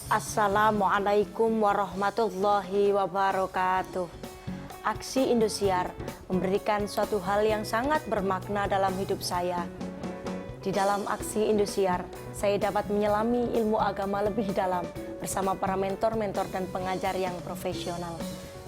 Assalamualaikum warahmatullahi wabarakatuh. Aksi Indosiar memberikan suatu hal yang sangat bermakna dalam hidup saya. Di dalam aksi Indosiar, saya dapat menyelami ilmu agama lebih dalam bersama para mentor-mentor dan pengajar yang profesional.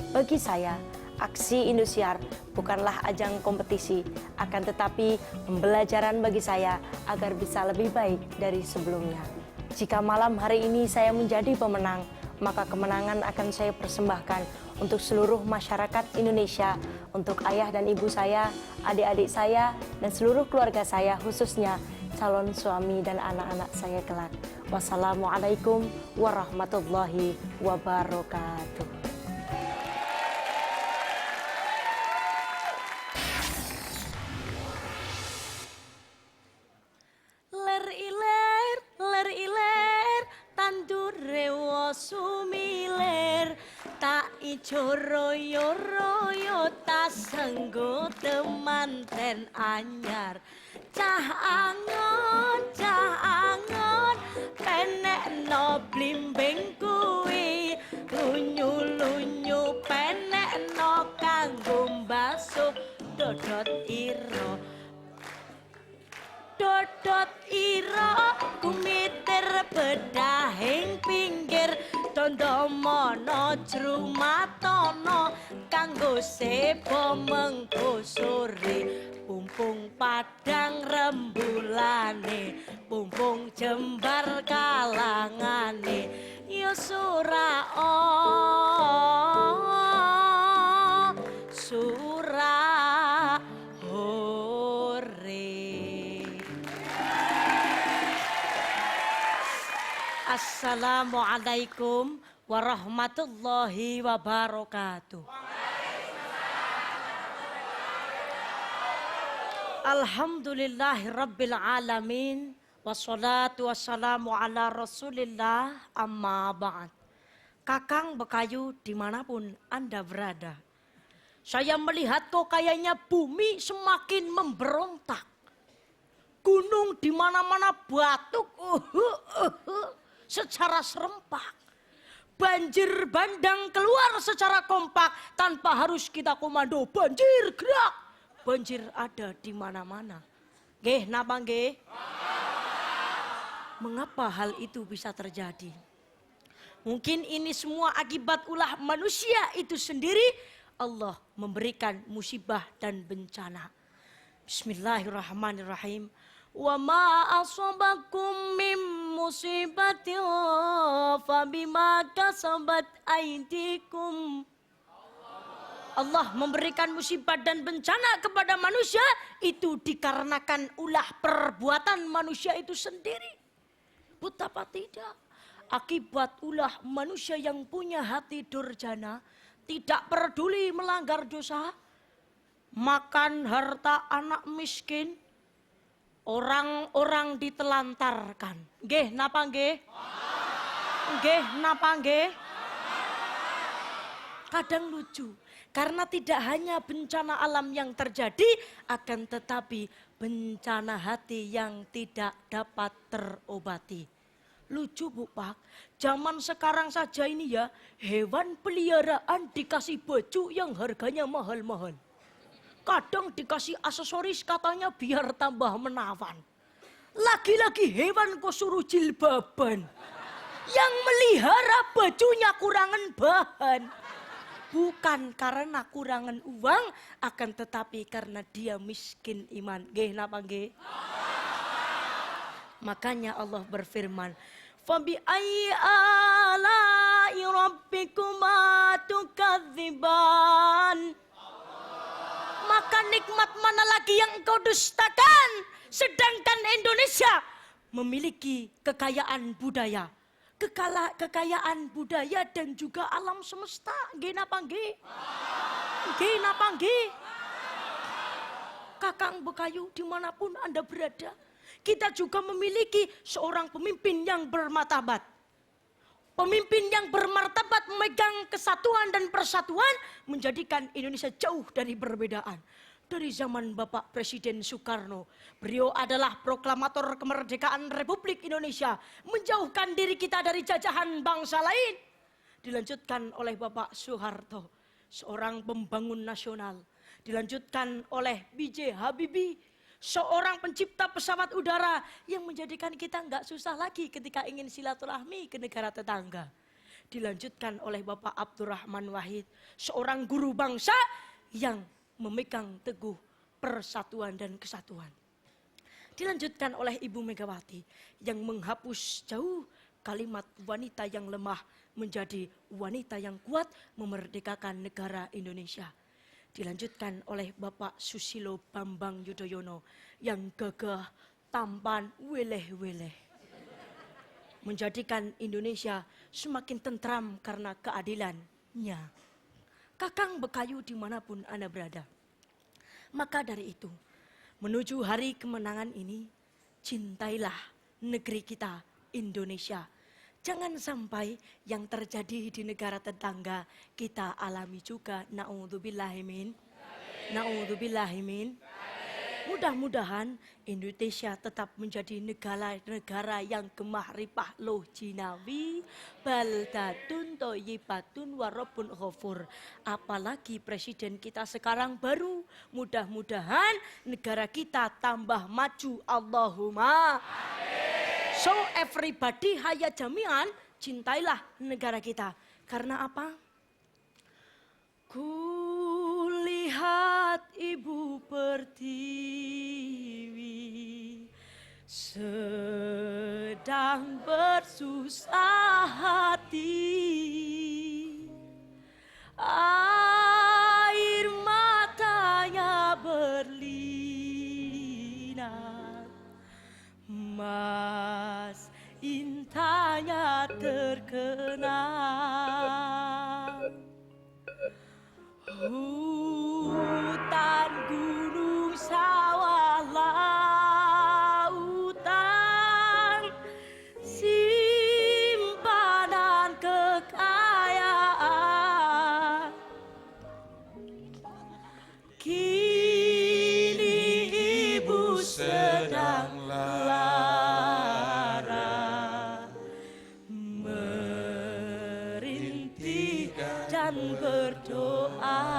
Bagi saya, aksi Indosiar bukanlah ajang kompetisi, akan tetapi pembelajaran bagi saya agar bisa lebih baik dari sebelumnya. Jika malam hari ini saya menjadi pemenang, maka kemenangan akan saya persembahkan untuk seluruh masyarakat Indonesia, untuk ayah dan ibu saya, adik-adik saya, dan seluruh keluarga saya, khususnya calon suami dan anak-anak saya kelak. Wassalamualaikum warahmatullahi wabarakatuh. Ler iler, tandur rewo sumiler, tak ijo royo tak senggo temanten anyar. Cah angon, penek no blimbing kuwi, lunyu penek no kanggo mbasuh dodot iro. Dodot ira kumiter bedahing pinggir, tondo mono jrumatono kanggo sebo mengko sore. Pumpung padang rembulane, pumpung jembar kalangane, yo surao Assalamualaikum warahmatullahi wabarakatuh. Alhamdulillahi rabbil alamin, wassalatu wassalamu ala rasulillah, amma ba'd. Kakang Bekayu dimanapun Anda berada, saya melihat kok kayaknya bumi semakin memberontak. Gunung di mana-mana batuk secara serempak. Banjir bandang keluar secara kompak tanpa harus kita komando. Banjir gerak. Banjir ada di mana-mana. Nggih, napa nggih? Mengapa hal itu bisa terjadi? Mungkin ini semua akibat ulah manusia itu sendiri. Allah memberikan musibah dan bencana. Bismillahirrahmanirrahim. Wa ma asabakum min musibatin fabima kasabat aydikum. Allah memberikan musibah dan bencana kepada manusia itu dikarenakan ulah perbuatan manusia itu sendiri. Betapa tidak, akibat ulah manusia yang punya hati durjana, tidak peduli melanggar dosa, makan harta anak miskin, orang-orang ditelantarkan. Nggih, napa nggih? Nggih, napa nggih? Kadang lucu, karena tidak hanya bencana alam yang terjadi, akan tetapi bencana hati yang tidak dapat terobati. Lucu Bu Pak, zaman sekarang saja ini ya, hewan peliharaan dikasih baju yang harganya mahal-mahal. Kadang dikasih aksesoris katanya biar tambah menawan. Lagi-lagi hewan kok suruh jilbaban. Yang melihara bajunya kurangan bahan. Bukan karena kurangan uang, akan tetapi karena dia miskin iman. Nggih, napa nggih? Makanya Allah berfirman, "Fabi ayyi ala'i rabbikuma tukadziban." Maka nikmat mana lagi yang engkau dustakan? Sedangkan Indonesia memiliki kekayaan budaya. Kekayaan budaya dan juga alam semesta. Nggih napa nggih? Nggih napa nggih? Kakang Bekayu dimanapun Anda berada, kita juga memiliki seorang pemimpin yang bermartabat. Pemimpin yang bermartabat memegang kesatuan dan persatuan, menjadikan Indonesia jauh dari perbedaan. dari zaman Bapak Presiden Soekarno. Beliau adalah proklamator kemerdekaan Republik Indonesia, menjauhkan diri kita dari jajahan bangsa lain. Dilanjutkan oleh Bapak Soeharto, seorang pembangun nasional. Dilanjutkan oleh B.J. Habibie, seorang pencipta pesawat udara yang menjadikan kita nggak susah lagi ketika ingin silaturahmi ke negara tetangga. Dilanjutkan oleh Bapak Abdurrahman Wahid, seorang guru bangsa yang memegang teguh persatuan dan kesatuan. Dilanjutkan oleh Ibu Megawati yang menghapus jauh kalimat wanita yang lemah menjadi wanita yang kuat memerdekakan negara Indonesia. Dilanjutkan oleh Bapak Susilo Bambang Yudhoyono yang gagah, tampan, weleh-weleh. Menjadikan Indonesia semakin tentram karena keadilannya. Kakang bekayu dimanapun Anda berada. Maka dari itu, menuju hari kemenangan ini, cintailah negeri kita, Indonesia. Jangan sampai yang terjadi di negara tetangga kita alami juga. Na'udzubillahimin. Na'udzubillahimin. Mudah-mudahan Indonesia tetap menjadi negara yang gemah ripah loh jinawi, baldatun toyibatun warobun ghafur. Apalagi presiden kita sekarang baru, mudah-mudahan negara kita tambah maju. Allahumma. So everybody hayat jami'an, cintailah negara kita. Karena apa? Kulihat ibu pertiwi sedang bersusah hati, air matanya berlinang, mas intanya terkenang. Hutan, gunung, sawah, lautan, simpanan kekayaan, kini ibu sedang lara, merintih dan berdoa.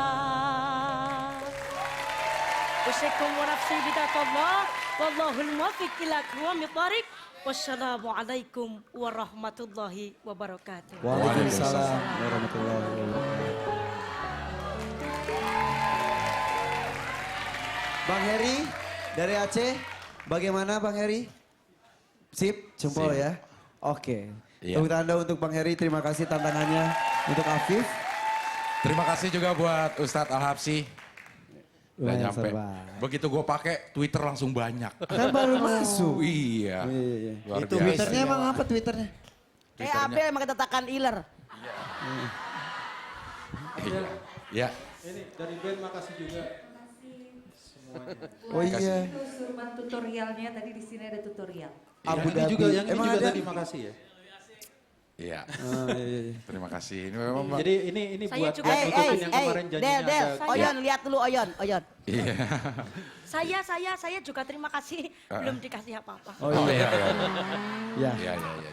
Usyaikum wa nafsi bidatallah, wallahul muwaffiq ila aqwamit thariq. Wassalamualaikum warahmatullahi wabarakatuh. Waalaikumsalam warahmatullahi wabarakatuh. Bang Heri dari Aceh, bagaimana Bang Heri? Sip, jempol Sip. ya. Oke. Iya. Tepuk tanda untuk Bang Heri, terima kasih tantangannya untuk Afif. Terima kasih juga buat Ustadz Al-Habsyi. Udah Lumayan nyampe. serba. Begitu gue pakai Twitter langsung banyak. Kan baru masuk. Iya. Iya. Luar Itu biasa. Twitternya emang apa Twitternya? Abel emang kita takkan iler. Iya. Ya. Ini dari band makasih juga. Oh iya. Surman tutorialnya tadi di sini ada tutorial. Abu Yang ini Dhabi. juga, yang ini Emang juga ada? tadi makasih ya. Iya. Oh, iya. Terima kasih. Ini memang Jadi ini Saya buat juga- nutupin yang kemarin janjinya Del, ada. Oyon, lihat dulu Oyon. Iya. Saya juga terima kasih belum dikasih apa-apa. Oh Oh iya. iya. Iya. Ya. Iya. Iya.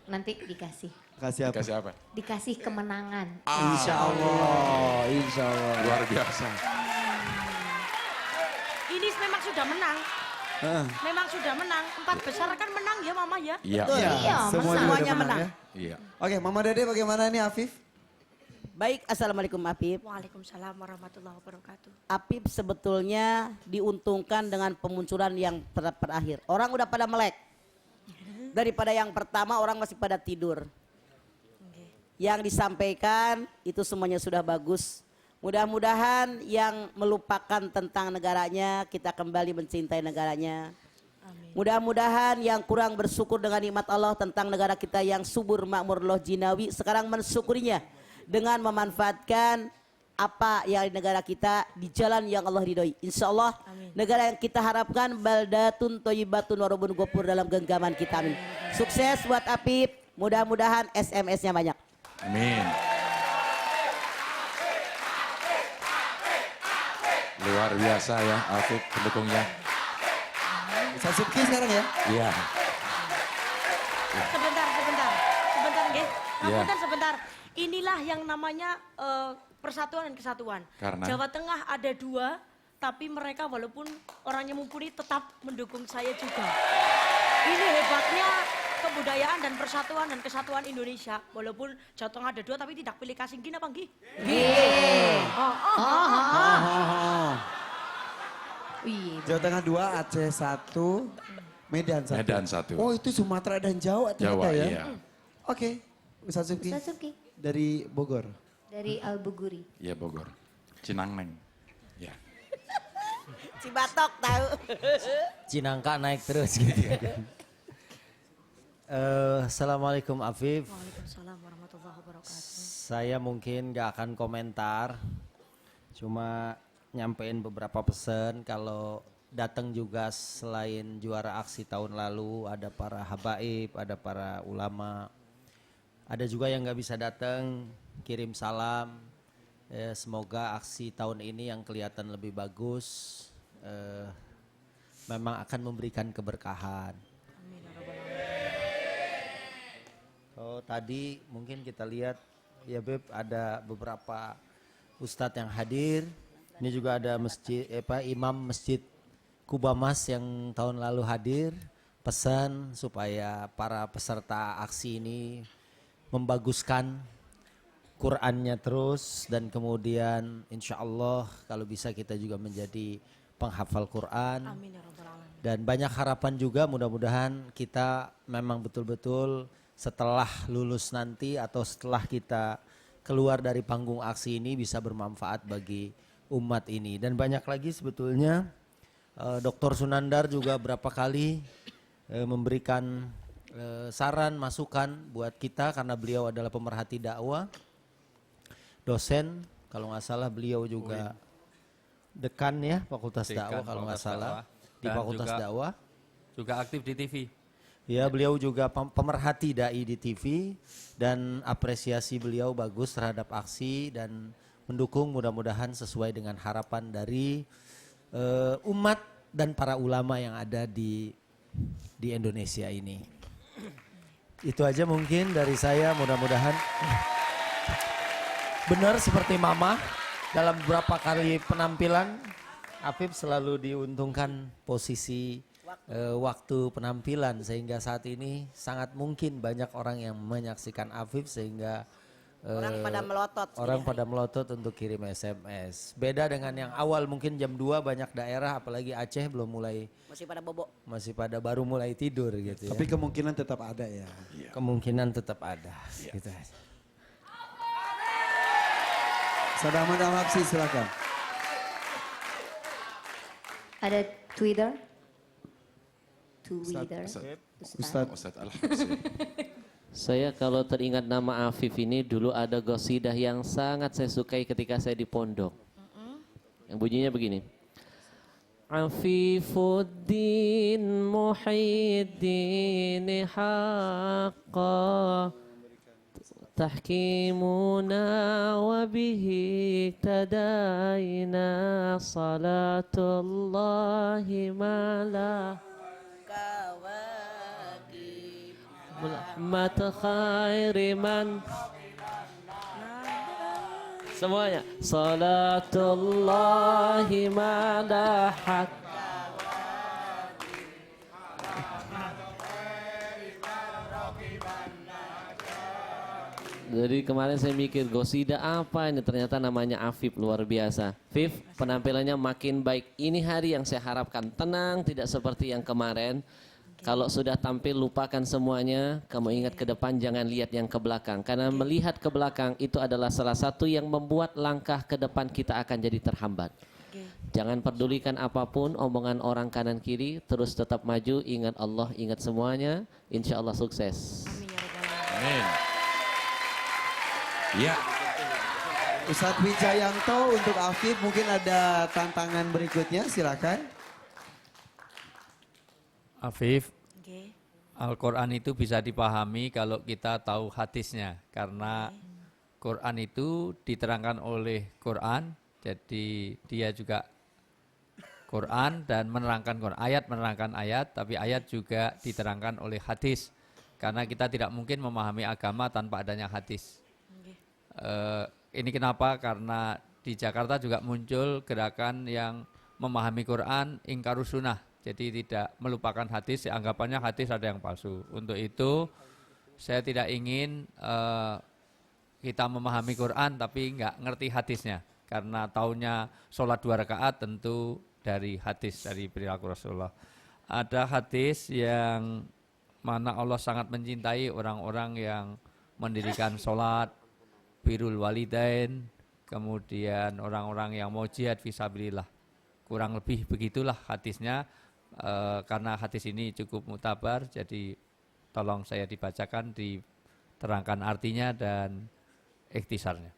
Nanti dikasih. Kasih apa? Kasih apa? Dikasih kemenangan. Insya Allah. Insya Allah. Luar biasa. Ini memang sudah menang. Heeh. Memang sudah menang. 4 besar kan menang ya Mama ya. Iya. Betul ya? Iya, Semuanya semuanya udah menang menang. ya? Iya. Oke, Mama Dede bagaimana nih Afif? Baik, Assalamualaikum Apip. Waalaikumsalam warahmatullahi wabarakatuh. Apip sebetulnya diuntungkan dengan pemunculan yang terakhir. Orang udah pada melek. Daripada yang pertama orang masih pada tidur. Yang disampaikan itu semuanya sudah bagus. Mudah-mudahan yang melupakan tentang negaranya, kita kembali mencintai negaranya. Mudah-mudahan yang kurang bersyukur dengan nikmat Allah tentang negara kita yang subur makmur loh jinawi, sekarang mensyukurinya dengan memanfaatkan apa yang di negara kita di jalan yang Allah ridhoi. Insya Allah negara yang kita harapkan baldatun toyibatun warobun gopur dalam genggaman kita. Amin. Sukses buat Apip, mudah-mudahan SMS-nya banyak. Amin. Luar biasa ya Afif pendukungnya. Ustaz Subki sekarang ya. Iya. Sebentar, nggih. Iya. Sebentar. Inilah yang namanya persatuan dan kesatuan. Karena? Jawa Tengah ada 2, tapi mereka walaupun orangnya mumpuni tetap mendukung saya juga. Ini hebatnya kebudayaan dan persatuan dan kesatuan Indonesia. Walaupun Jawa Tengah ada 2, tapi tidak pilih Kasingkin apa nggih? Wih, Jawa Tengah 2, Aceh 1, Medan 1. Medan 1. Oh itu Sumatera dan Jawa ternyata Jawa, ya. iya. Oke, Ustaz Subki Ustaz Subki dari Bogor. dari Albuguri. Iya Bogor. Cinangneng. Ya. Cibatok tahu. Cinangka naik terus gitu. Assalamualaikum Afif. Waalaikumsalam warahmatullahi wabarakatuh. Saya mungkin gak akan komentar. Cuma nyampein beberapa pesan kalau datang juga selain juara aksi tahun lalu ada para habaib, ada para ulama. Ada juga yang gak bisa datang, kirim salam. Semoga aksi tahun ini yang kelihatan lebih bagus memang akan memberikan keberkahan. Oh, tadi mungkin kita lihat ya Beb ada beberapa ustadz yang hadir. Ini juga ada imam masjid Kubamas yang tahun lalu hadir. Pesan supaya para peserta aksi ini membaguskan Qur'annya terus dan kemudian insya Allah kalau bisa kita juga menjadi penghafal Qur'an. Amin ya rabbal alamin. Dan banyak harapan juga mudah-mudahan kita memang betul-betul setelah lulus nanti atau setelah kita keluar dari panggung aksi ini bisa bermanfaat bagi umat ini. Dan banyak lagi sebetulnya Dr. Sunandar juga berapa kali memberikan saran, masukan buat kita karena beliau adalah pemerhati dakwah, dosen, kalau nggak salah beliau juga dekan ya Fakultas Dakwah kalau nggak salah di Fakultas Dakwah. Juga aktif di TV. Ya, beliau juga pemerhati dai di TV dan apresiasi beliau bagus terhadap aksi dan mendukung mudah-mudahan sesuai dengan harapan dari umat dan para ulama yang ada di Indonesia ini. Itu aja mungkin dari saya, mudah-mudahan benar seperti Mama dalam beberapa kali penampilan Afif selalu diuntungkan posisi waktu penampilan sehingga saat ini sangat mungkin banyak orang yang menyaksikan Afif sehingga Orang pada melotot. orang pada melotot untuk kirim SMS. Beda dengan yang awal mungkin jam 2 banyak daerah apalagi Aceh belum mulai Masih pada bobo. masih pada baru mulai tidur gitu ya. Tapi kemungkinan tetap ada ya. Kemungkinan tetap ada gitu aja. Ustaz Ahmad Al-Habsyi silakan. Ada Twitter. Ustaz Al-Habsyi. Saya kalau teringat nama Afif ini dulu ada qasidah yang sangat saya sukai ketika saya di pondok. Yang bunyinya begini. Afifuddin Muhyiddin haqqa tahkimuna wa bihi tadaina salatullahi malah Rahmat khairi man. Semuanya. Salatullahi malahat. Jadi kemarin saya mikir gosida apa ini, ternyata namanya Afif, luar biasa. Afif penampilannya makin baik. Ini hari yang saya harapkan, tenang, tidak seperti yang kemarin. Kalau sudah tampil lupakan semuanya, kamu ingat ke depan, jangan lihat yang ke belakang. Karena melihat ke belakang itu adalah salah satu yang membuat langkah ke depan kita akan jadi terhambat. Jangan pedulikan apapun omongan orang kanan kiri, terus tetap maju, ingat Allah, ingat semuanya, insya Allah sukses. Amin. Ya. Ustadz Wijayanto untuk Afif mungkin ada tantangan berikutnya, silakan. Afif, Al-Quran itu bisa dipahami kalau kita tahu hadisnya. Karena Quran itu diterangkan oleh Quran, jadi dia juga Quran dan menerangkan Quran. Ayat menerangkan ayat, tapi ayat juga diterangkan oleh hadis. Karena kita tidak mungkin memahami agama tanpa adanya hadis. Ini kenapa? Karena di Jakarta juga muncul gerakan yang memahami Quran, ingkarus sunnah. Jadi tidak melupakan hadis, anggapannya hadis ada yang palsu. Untuk itu saya tidak ingin kita memahami Quran tapi nggak ngerti hadisnya. Karena taunya sholat 2 rakaat tentu dari hadis, dari perilaku Rasulullah. Ada hadis yang mana Allah sangat mencintai orang-orang yang mendirikan sholat, birrul walidain, kemudian orang-orang yang mau jihad fisabilillah. Kurang lebih begitulah hadisnya, karena hadis ini cukup mutabar, jadi tolong saya dibacakan, diterangkan artinya dan ikhtisarnya.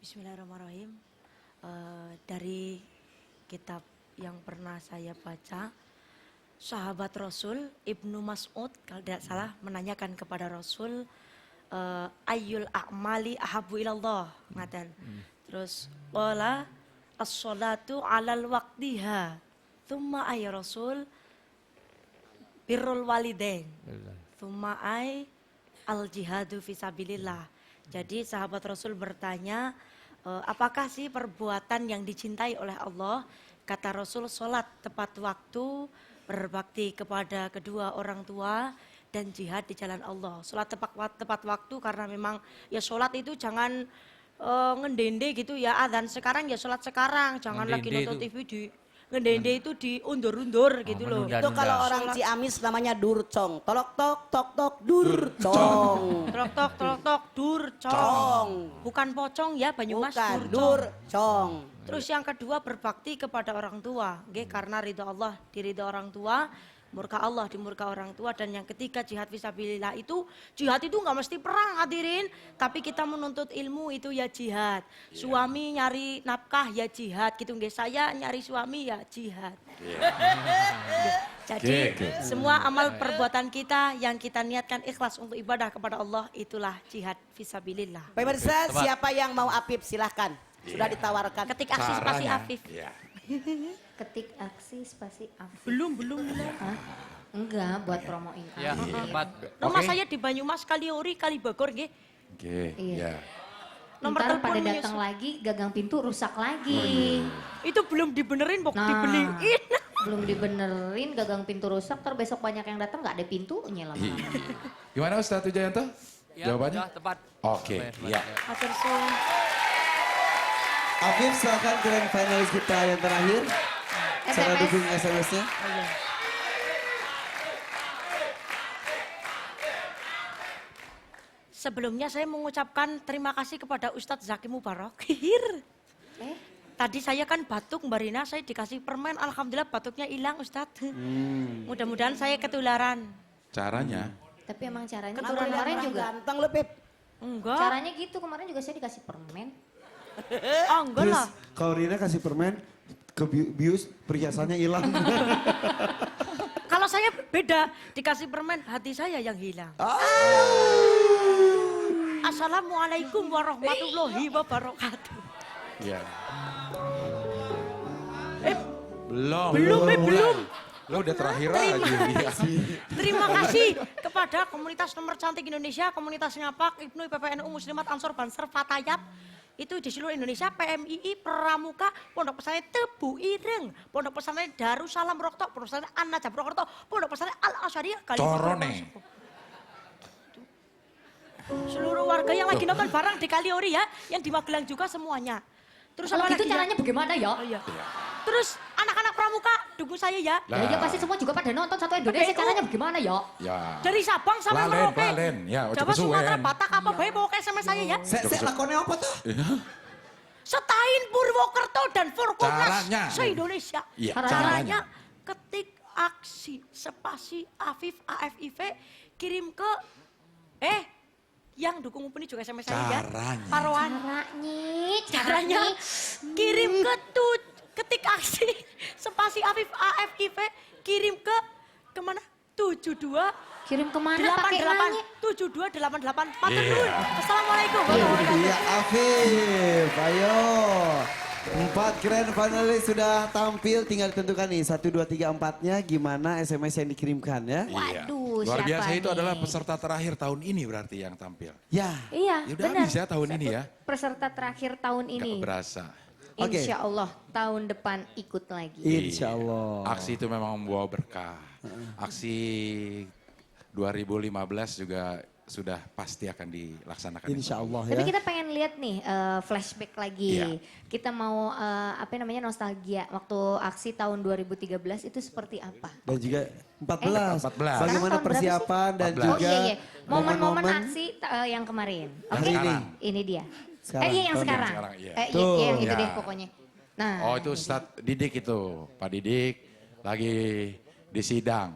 Bismillahirrahmanirrahim. Dari kitab yang pernah saya baca, sahabat Rasul Ibnu Mas'ud kalau tidak salah menanyakan kepada Rasul, ayyul a'mali ahabu ilallah, ngaten. Terus qala as-sholatu 'alal waqtiha. Tsumma ay Rasul birrul walidain. Tsumma ay al jihadu fisabilillah. Jadi sahabat Rasul bertanya, apakah sih perbuatan yang dicintai oleh Allah? Kata Rasul, sholat tepat waktu, berbakti kepada kedua orang tua, dan jihad di jalan Allah. Sholat tepat waktu karena memang ya sholat itu jangan ngendende gitu ya, adzan sekarang ya sholat sekarang, jangan lagi nonton TV di ngedende itu diundur-undur gitu loh. Itu kalau orang Ciamis namanya durcong. Tolok tok tok tok durcong. Tolok tok tolok tok durcong. Bukan pocong ya Banyumas, Bukan durcong. durcong. Terus yang kedua berbakti kepada orang tua, nggih, karena ridho Allah, diridho orang tua, murka Allah, dimurka orang tua. Dan yang ketiga jihad fisabilillah itu, jihad itu nggak mesti perang hadirin, tapi kita menuntut ilmu itu ya jihad. Suami nyari nafkah ya jihad gitu, nggih, saya nyari suami ya jihad. Jadi semua amal perbuatan kita yang kita niatkan ikhlas untuk ibadah kepada Allah, itulah jihad fisabilillah. Pemirsa, siapa yang mau Apip silahkan. Sudah ditawarkan. Ketik aksi spasi Afif. Ketik aksi spasi Afif. Belum. Hah? Enggak, buat promoin Ya, Afif. tempat. Rumah saya di Banyumas, Kaliori, Kalibagor, nggih. Oke, Iya. ya. Nomor Ntar telepon pada menyusul. datang lagi, gagang pintu rusak lagi. Itu belum dibenerin, Bok, Nah. dibeliin. Belum dibenerin, gagang pintu rusak, ntar besok banyak yang datang nggak ada pintunya lama-lama. Gimana Ustadz Wijayanto? Ya, Jawabannya? sudah tepat. Oke, ya. Hatur suwun. Afif, silakan grand finalis kita yang terakhir. Cara SMS. dukung SMS-nya. Sebelumnya saya mengucapkan terima kasih kepada Ustadz Zaki Mubarak. Tadi saya kan batuk Mbak Rina, saya dikasih permen, alhamdulillah batuknya hilang Ustadz. Mudah-mudahan saya ketularan. Caranya? Tapi emang caranya Kan kemarin orang juga. ganteng lu, Pip. Enggak, Caranya gitu, kemarin juga saya dikasih permen. enggak Terus lah. kalau Rina kasih permen, ke bius perhiasannya hilang. Kalau saya beda, dikasih permen, hati saya yang hilang. Assalamualaikum warahmatullahi wabarakatuh. Ya. Eh, Belum. belum. Lo udah terakhir aja. Iya. Terima kasih kepada komunitas nomor cantik Indonesia, komunitas Ngapak, Ibnu, PPNU, Muslimat, Ansor, Banser, Fatayap. Itu di seluruh Indonesia, PMII, Pramuka, Pondok Pesantren Tebu Ireng, Pondok Pesantren Darussalam Roktok, Pondok Pesantren An-Najab Purwokerto, Pondok Pesantren Al-Asyariah, Corone. Seluruh warga yang lagi nonton bareng di Kaliori ya, yang di Magelang juga semuanya. Terus Kalau apa gitu lagi ya? caranya bagaimana ya? Oh, iya. Terus anak-anak Pramuka dukung saya ya. Ya, ya pasti semua juga pada nonton satu Indonesia, PPNU. caranya bagaimana ya? Ya. Dari Sabang sampai Lalen, Merauke. Lalen. Ya, ojo Jawa, Sumatera, kesuwen. Batak, apa bae pokoknya SMS saya ya. Saya lakonnya apa tuh? Setain Purwokerto dan Forkopnas Caranya. se-Indonesia. Iya, Caranya ketik aksi spasi Afif AFIV kirim ke yang dukung Mumpuni juga SMS saya ya. Caranya. Paroan. Caranya kirim ke ketik aksi spasi Afif AFIV kirim ke kemana? 72 Kirim kemana pakai 88 nanya? 7288. Matur nuwun. Assalamualaikum warahmatullahi Iya wabarakatuh. Afif, ayo. 4 grand finalis sudah tampil, tinggal ditentukan nih 1, 2, 3, 4-nya gimana SMS yang dikirimkan ya. Waduh, Luar siapa biasa itu nih? adalah peserta terakhir tahun ini berarti yang tampil. Ya, Iya, Ya udah benar. habis ya tahun ini ya. Peserta terakhir tahun Gak ini. berasa. Oke. Insya Allah tahun depan ikut lagi. insya Allah. Aksi itu memang membawa berkah. Aksi 2015 juga sudah pasti akan dilaksanakan. Insya Allah Tapi ya. kita pengen lihat nih flashback lagi. Iya. Kita mau apa namanya nostalgia waktu aksi tahun 2013 itu seperti apa? Dan juga 14. 14. Bagaimana Sekarang tahun persiapan dan 14. Oh juga iya iya. Momen-momen momen-momen aksi yang kemarin. hari Oke. ini. Ini dia. Sekarang, Iya yang tahun sekarang. sekarang, iya. Iya Tuh. iya, yang itu Ya. deh pokoknya. Nah. Oh itu Ustadz Didik itu. Pak Didik lagi di sidang.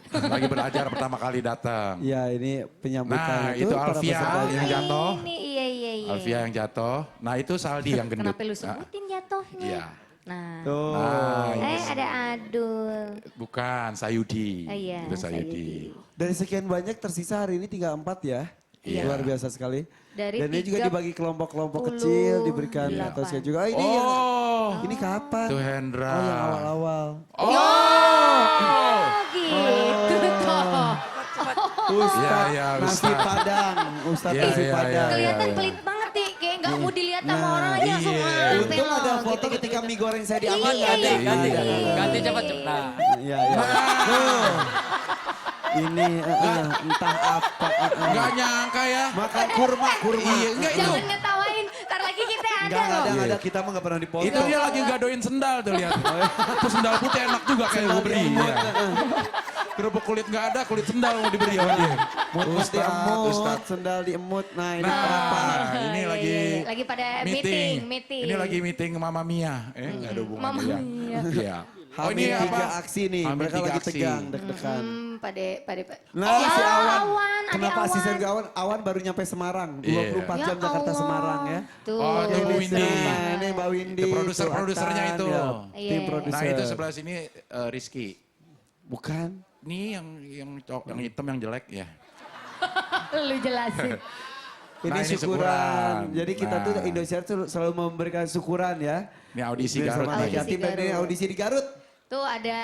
Lagi belajar pertama kali datang. Ya ini penyambutan Nah itu para Alfia pesertanya. yang jatuh. Ini iya iya iya. Alfia yang jatuh. Nah itu Saldi yang gendut. Kenapa lu sebutin jatuhnya? Iya. Nah. Tuh. Nah, Ada Adul. bukan Sayudi. Oh, iya, Itu Sayudi. Dari sekian banyak tersisa hari ini tinggal 4 ya. Iya. Luar biasa sekali. Dari Dan ini juga 38. dibagi kelompok-kelompok kecil, diberikan Iya. atasnya juga. Oh, ini yang, ini kapan? Itu Hendra. Oh yang awal-awal. Oh gitu toh. Ustadz Iya, nasi Ustadz. Padang. Ustadz Iya, nasi iya, Padang. iya. Kelihatan pelit banget nih, kayak nggak mau dilihat sama orang aja langsung Iya. nganten Untung loh, ada foto gitu, ketika gitu. mie goreng saya diambil Iya, nggak ada. iya, Nggak ada. iya. Ganti cepat cepat. Nah, Iya, iya. Tuh. Ini entah apa. Enggak nyangka ya. Makan kurma. Iya, enggak itu. Jangan ngetawain, ntar lagi kita ada Enggak loh. ada. Kita mah nggak pernah dipoto. Itu dia lagi gadoin sendal tuh lihat. Itu sendal putih enak juga kayak gue beri. Ya. Kerupuk kulit nggak ada, kulit sendal mau diberi sama dia. Ustadz diemut, sendal diemut. Nah ini apa? Nah, ini Iya, lagi iya. Lagi pada meeting. Ini lagi meeting Mama Mia. Nggak ada hubungannya Mama ya. Mia. Iya. Hamil 3 aksi nih, Hamil mereka 3 lagi aksi. tegang, deg-degan. Pada Nah si Awan, Awan, kenapa Awan. asisten Awan? Awan baru nyampe Semarang, 24 Ya jam Jakarta Allah. Semarang ya. Tuh. Oh, itu Bu Windy. Ini Mbak Windy. Itu produser-produsernya Atan, itu. ya, Iya. Tim Nah produser. itu sebelah sini Rizky. Bukan. Ini yang hitam yang jelek ya. Lu jelasin. Ini Nah, ini syukuran. syukuran. Jadi kita Nah. tuh Indosiar tuh selalu memberikan syukuran ya. Ini audisi Bersama Garut. anak nih. yatim dan ini audisi di Garut. Tuh ada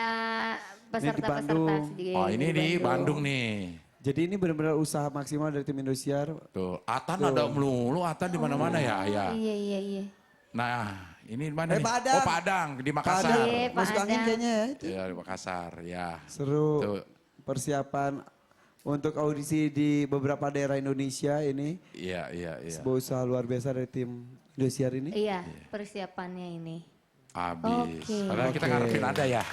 peserta-peserta Bandung. sedikit Oh ini di Bandung nih. Jadi ini benar-benar usaha maksimal dari tim Indosiar. Tuh, Atan ada melulu, Atan di mana-mana ya, ya. Iya iya iya. Nah, ini di mana nih? Padang. Oh, Padang di Makassar. Padang. Iya, Pak Masuk angin Adam. kayaknya ya. itu. Iya, di Makassar, ya. Seru Tuh. persiapan untuk audisi di beberapa daerah Indonesia ini. Iya, iya, iya. Sebuah usaha luar biasa dari tim Indosiar ini. Iya, persiapannya ini. Habis. Oke. Padahal kita Oke. ngarepin ada ya.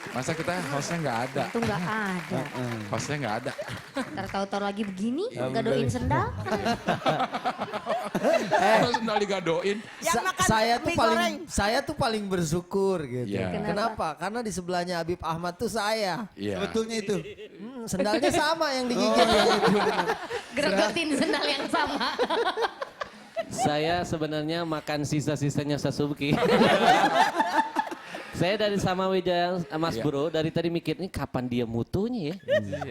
Masa kita hostnya nggak ada? Itu nggak ada. Hostnya nggak ada. Ntar tahu-tahu lagi begini, gadoin sendal. Sendal digadoin. Saya tuh paling bersyukur gitu. Iya. Kenapa? Karena di sebelahnya Habib Ahmad tuh saya. Iya. Sebetulnya itu. Sendalnya sama yang digigit. Gerogotin sendal yang sama. Saya sebenarnya makan sisa-sisanya Sasuki. Saya dari sama Wijaya Mas Bro dari tadi mikir ini kapan dia mutunya ya.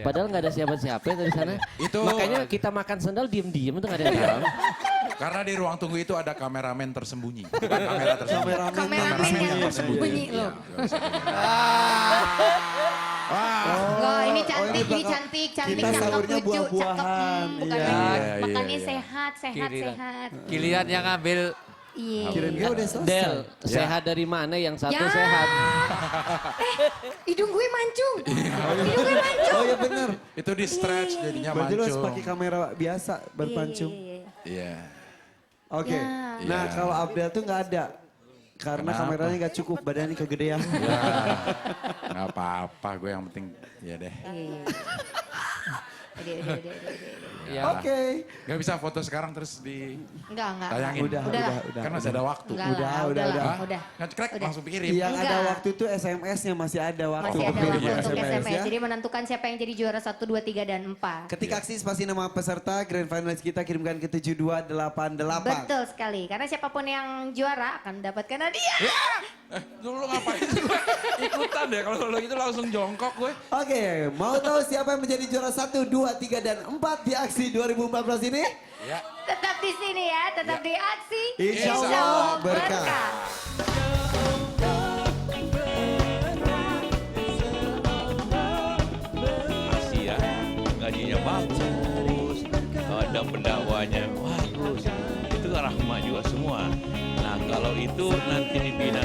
Padahal nggak ada siapa-siapa dari sana. Itu- Makanya kita makan sendal diem-diem itu nggak ada yang tahu. Karena di ruang tunggu itu ada kameramen tersembunyi. Bukan kamera tersembunyi. Kameramen yang tersembunyi loh. Wah, ini cantik, ini bakal- cantik, cantik, kita cakep, sahurnya lucu, cakep. buah-buahan, Bukan iya. lagi, Iya, iya, makannya iya. sehat, sehat, Giliran. sehat. Giliran yang ngambil Iya. Kirain dia udah selesai. Del, sehat dari mana yang satu Ya. sehat? Hidung gue mancung. Hidung gue mancung. Oh iya bener. Itu di stretch jadinya Berarti lu harus mancung. pakai kamera biasa berpancung. Iya. Iya. Oke. Ya. Nah Iya. kalau Abdel tuh nggak ada. Karena Kenapa? kameranya nggak cukup, badannya kegedean. Ya, nggak apa-apa, gue yang penting ya deh. Iya. ya. Oke. Gak bisa foto sekarang terus di Enggak. tayangin. Udah. Kan masih ada waktu. Enggak Udah, lah, udah, lah, udah. udah. Ngekrek Udah. langsung pikirim. Yang ada Enggak. waktu itu SMS-nya masih ada waktu. Masih ada Kirim waktu untuk SMS. ya. Jadi menentukan siapa yang jadi juara 1, 2, 3, dan 4. Ketik aksi spasi nama peserta grand finalis kita kirimkan ke 7288. Betul sekali. Karena siapapun yang juara akan mendapatkan hadiah. Dulu ngapain sih gue ikutan deh kalau lo gitu langsung jongkok gue. Oke, mau tahu siapa yang menjadi juara 1, 2, 2, 3, dan 4 di aksi 2014 ini. Ya. Tetap di sini ya, tetap di aksi. Insya Allah berkah. Aksi ya, gajinya bagus, ada pendakwanya bagus, itu rahmat juga semua. Nah kalau itu nanti dibina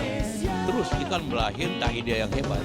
terus, itu kan melahirkan ide yang hebat.